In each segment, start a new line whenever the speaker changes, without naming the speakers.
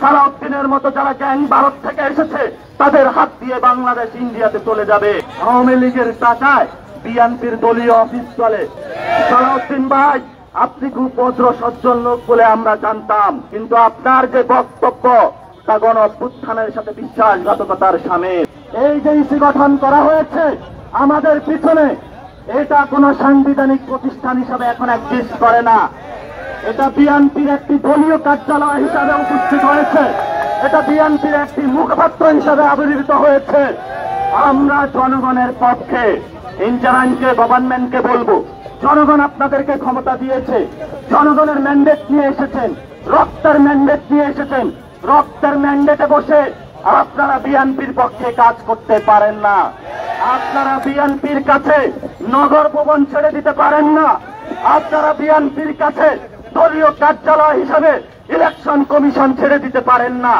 সালাউদ্দিনের মতো যারা গ্যাং ভারত থেকে এসেছে তাদের হাত দিয়ে বাংলাদেশ ইন্ডিয়াতে চলে যাবে। আওয়ামী লীগের টাকায় বিএনপির দলীয় অফিস চলে। সালাউদ্দিন ভাই, আপনি খুব ভদ্র সজ্জন লোক বলে আমরা জানতাম, কিন্তু আপনার যে বক্তব্য তা গণ অভ্যুত্থানের সাথে বিশ্বাসঘাতকতার সামিল। এই যে ইসি গঠন করা হয়েছে আমাদের পিছনে, এটা কোনো সাংবিধানিক প্রতিষ্ঠান হিসাবে এখন এক্সিস্ট করে না। এটা বিএনপির একটি দলীয় কার্যালয় হিসাবে উপস্থিত হয়েছে, এটা বিএনপির একটি মুখপাত্র হিসাবে আবির্ভূত হয়েছে। আমরা জনগণের পক্ষে ইন্টারাইনকে গভর্নমেন্টকে বলবো, জনগণ আপনাদেরকে ক্ষমতা দিয়েছে, জনগণের ম্যান্ডেট নিয়ে এসেছেন, রক্তের ম্যান্ডেট নিয়ে এসেছেন। রক্তের ম্যান্ডেটে বসে আপনারা বিএনপির পক্ষে কাজ করতে পারেন না। আপনারা বিএনপির কাছে নগর ভবন ছেড়ে দিতে পারেন না। আপনারা বিএনপির কাছে দলীয় কার্যালয় হিসাবে ইলেকশন কমিশন ছেড়ে দিতে পারেন না।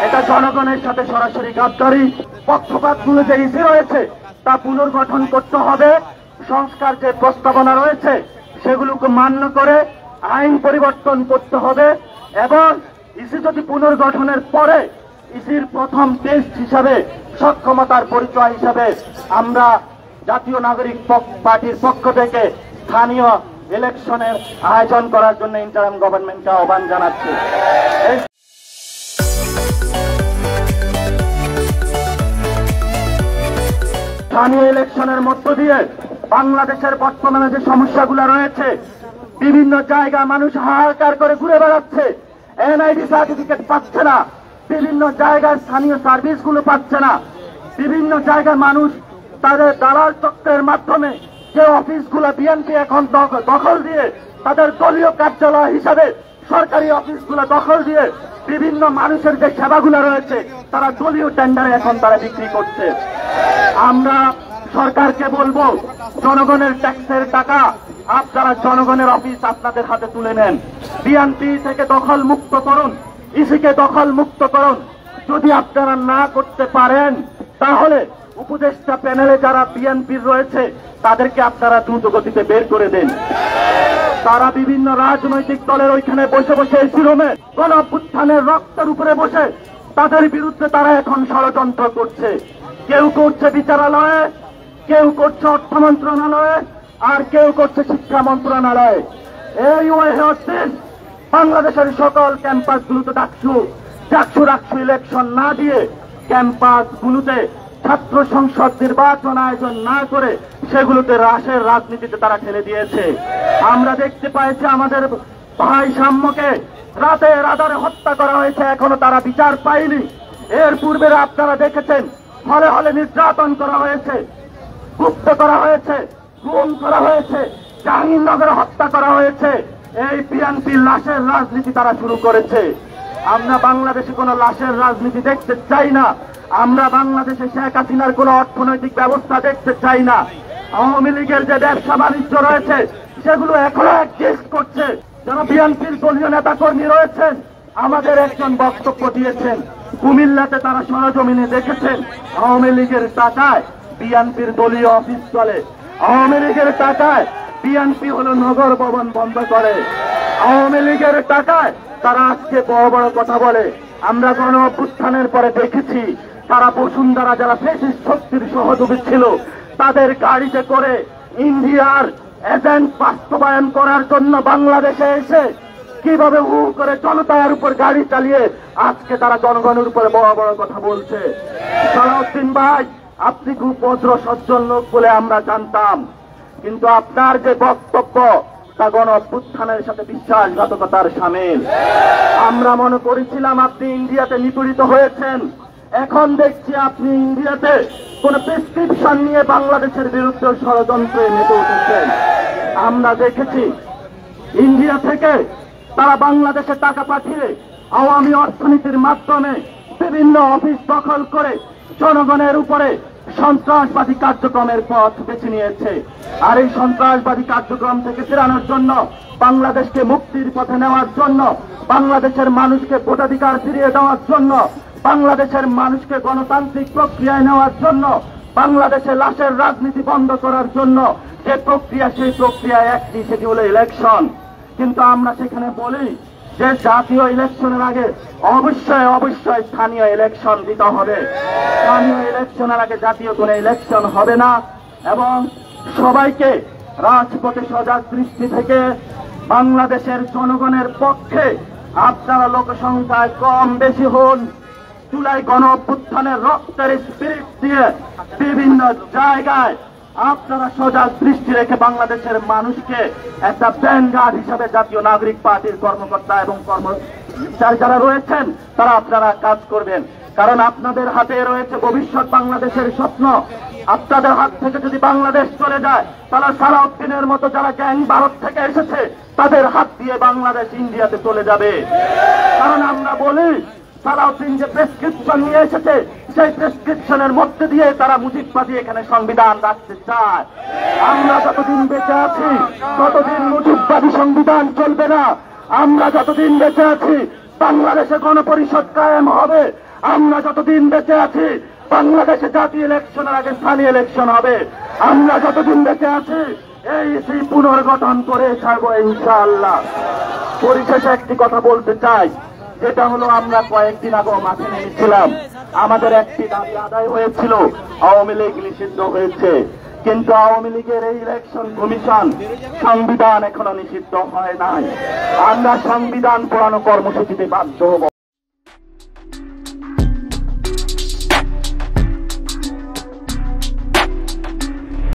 এটা জনগণের সাথে সরাসরি গাদ্দারি। পক্ষপাতগুলো যে ইসি রয়েছে তা পুনর্গঠন করতে হবে। সংস্কার যে প্রস্তাবনা রয়েছে সেগুলোকে মান্য করে আইন পরিবর্তন করতে হবে, এবং ইসি যদি পুনর্গঠনের পরে ইসির প্রথম টেস্ট হিসাবে সক্ষমতার পরিচয় হিসাবে আমরা জাতীয় নাগরিক পার্টির পক্ষ থেকে স্থানীয় ইলেকশনের আয়োজন করার জন্য ইন্টারিম গভর্নমেন্টকে আহ্বান জানাচ্ছি। স্থানীয় ইলেকশনের মধ্য দিয়ে বাংলাদেশের বর্তমানে যে সমস্যাগুলো রয়েছে, বিভিন্ন জায়গায় মানুষ হাহাকার করে ঘুরে বেড়াচ্ছে, এনআইডি সার্টিফিকেট পাচ্ছে না, বিভিন্ন জায়গায় স্থানীয় সার্ভিসগুলো পাচ্ছে না, বিভিন্ন জায়গায় মানুষ তাদের দালাল চক্রের মাধ্যমে যে অফিসগুলো বিএনপি এখন দখল দিয়ে তাদের দলীয় কার্যালয় হিসাবে সরকারি অফিসগুলো দখল দিয়ে বিভিন্ন মানুষের যে সেবাগুলো রয়েছে তারা দলীয় টেন্ডারে এখন তারা বিক্রি করছে। আমরা সরকারকে বলবো, জনগণের ট্যাক্সের টাকা আপনারা জনগণের অফিস আপনাদের হাতে তুলে নেন, বিএনপি থেকে দখল মুক্ত করুন, ইসিকে দখল মুক্ত করুন। যদি আপনারা না করতে পারেন তাহলে উপদেষ্টা প্যানেলে যারা বিএনপির রয়েছে তাদেরকে আপনারা দ্রুত গতিতে বের করে দেন। তারা বিভিন্ন রাজনৈতিক দলের ওইখানে বসে বসে শিরোমে গণ অভ্যুত্থানের রক্তের উপরে বসে তাদের বিরুদ্ধে তারা এখন ষড়যন্ত্র করছে। কেউ করছে বিচারালয়ে, কেউ করছে অর্থ মন্ত্রণালয়ে, আর কেউ করছে শিক্ষা মন্ত্রণালয়ে। এই হচ্ছে বাংলাদেশের সকল ক্যাম্পাসগুলোতে ডাকসু ইলেকশন না দিয়ে ক্যাম্পাসগুলোতে ছাত্র সংসদ নির্বাচন আয়োজন না করে সেগুলোতে রাশের রাজনীতিতে তারা ঠেলে দিয়েছে। আমরা দেখতে পাইছি আমাদের ভাই সাম্যকে রাতের আধারে হত্যা করা হয়েছে, এখনো তারা বিচার পায়নি। এর পূর্বে আপনারা দেখেছেন হলে হলে নির্যাতন করা হয়েছে, গুপ্ত করা হয়েছে, গুম করা হয়েছে, জাহাঙ্গীরনগরে হত্যা করা হয়েছে। এই বিএনপির লাশের রাজনীতি তারা শুরু করেছে। আমরা বাংলাদেশে কোনো লাশের রাজনীতি দেখতে চাই না। আমরা বাংলাদেশে শেখ হাসিনার কোন অর্থনৈতিক ব্যবস্থা দেখতে চাই না। আওয়ামী লীগের যে ব্যবসা বাণিজ্য রয়েছে সেগুলো এখনো এক্সিস্ট করছে। যারা বিএনপির দলীয় নেতা কর্মী রয়েছেন আমাদের একজন বক্তব্য দিয়েছেন, কুমিল্লাতে তারা সরজমিনে দেখেছেন আওয়ামী লীগের টাকায় বিএনপির দলীয় অফিস চলে। আওয়ামী লীগের টাকায় বিএনপি হলো নগর ভবন বন্ধ করে। আওয়ামী লীগের টাকায় তারা আজকে বড় বড় কথা বলে। আমরা গণ অভ্যুত্থানের পরে দেখেছি তারা বসুন্ধরা যারা ফ্যাসিস্ট শক্তির সহযোগী ছিল তাদের গাড়িতে করে ইন্ডিয়ার এজেন্ট বাস্তবায়ন করার জন্য বাংলাদেশে এসে কিভাবে করে জনতার উপর গাড়ি চালিয়ে আজকে তারা জনগণের উপরে বড় বড় কথা বলছে। সালাউদ্দিন ভাই, আপনি খুব ভদ্র সজ্জন লোক বলে আমরা জানতাম, কিন্তু আপনার যে বক্তব্য তা গণ অভ্যুত্থানের সাথে বিশ্বাসঘাতকতার সামিল। আমরা মনে করেছিলাম আপনি ইন্ডিয়াতে নিপীড়িত হয়েছেন, এখন দেখছি আপনি ইন্ডিয়াতে কোন প্রেসক্রিপশন নিয়ে বাংলাদেশের বিরুদ্ধে ষড়যন্ত্রে মেতে উঠেছেন। আমরা দেখেছি ইন্ডিয়া থেকে তারা বাংলাদেশে টাকা পাঠিয়ে আওয়ামী অর্থনীতির মাধ্যমে বিভিন্ন অফিস দখল করে জনগণের উপরে সন্ত্রাসবাদী কার্যক্রমের পথ বেছে নিয়েছে। আর এই সন্ত্রাসবাদী কার্যক্রম থেকে ফেরানোর জন্য, বাংলাদেশকে মুক্তির পথে নেওয়ার জন্য, বাংলাদেশের মানুষকে ভোটাধিকার ফিরিয়ে দেওয়ার জন্য, বাংলাদেশের মানুষকে গণতান্ত্রিক প্রক্রিয়ায় নেওয়ার জন্য, বাংলাদেশে লাশের রাজনীতি বন্ধ করার জন্য যে প্রক্রিয়া, সেই প্রক্রিয়া একটি, সেটি হলো ইলেকশন। কিন্তু আমরা সেখানে বলি যে জাতীয় ইলেকশনের আগে অবশ্যই স্থানীয় ইলেকশন দিতে হবে। স্থানীয় ইলেকশনের আগে জাতীয় কোনো ইলেকশন হবে না এবং সবাইকে রাজপথে সজাগ দৃষ্টি থেকে বাংলাদেশের জনগণের পক্ষে আপনারা লোকসংখ্যায় কম বেশি হন, জুলাই গণ অভ্যুত্থানের রক্তের স্পিরিট দিয়ে বিভিন্ন জায়গায় আপনারা সজাগ দৃষ্টি রেখে বাংলাদেশের মানুষকে একটা ব্যানগার্ড হিসাবে জাতীয় নাগরিক পার্টির কর্মকর্তা এবং কর্মচারী যারা রয়েছেন তারা আপনারা কাজ করবেন। কারণ আপনাদের হাতে রয়েছে ভবিষ্যৎ বাংলাদেশের স্বপ্ন। আপনাদের হাত থেকে যদি বাংলাদেশ চলে যায় তাহলে সালাউদ্দিনের মতো যারা গ্যাং ভারত থেকে এসেছে তাদের হাত দিয়ে বাংলাদেশ ইন্ডিয়াতে চলে যাবে। কারণ আমরা বলি সালাউদ্দিন যে প্রেসক্রিপশন নিয়ে এসেছে সেই প্রেসক্রিপশনের মধ্যে দিয়ে তারা মুজিববাদী এখানে সংবিধান রাখতে চায়। আমরা যতদিন বেঁচে আছি ততদিন মুজিববাদী সংবিধান চলবে না। আমরা যতদিন বেঁচে আছি বাংলাদেশে গণপরিষদ কায়েম হবে। আমরা যতদিন বেঁচে আছি বাংলাদেশে জাতীয় ইলেকশনের আগে স্থানীয় ইলেকশন হবে। আমরা যতদিন বেঁচে আছি এই পুনর্গঠন করে ছাড়বো ইনশাআল্লাহ। পরিশেষে একটি কথা বলতে চাই, যেটা হলো আমরা কয়েকদিন আগে মাঠে নেমেছিলাম, আমাদের একটি দাবি আদায় হয়েছিল, আওয়ামী লীগ নিষিদ্ধ হয়েছে, কিন্তু আওয়ামী লীগের এই ইলেকশন কমিশন সংবিধান এখনো নিষিদ্ধ হয় নাই। আমরা সংবিধান পোড়ানো কর্মসূচিতে বাধ্য হব।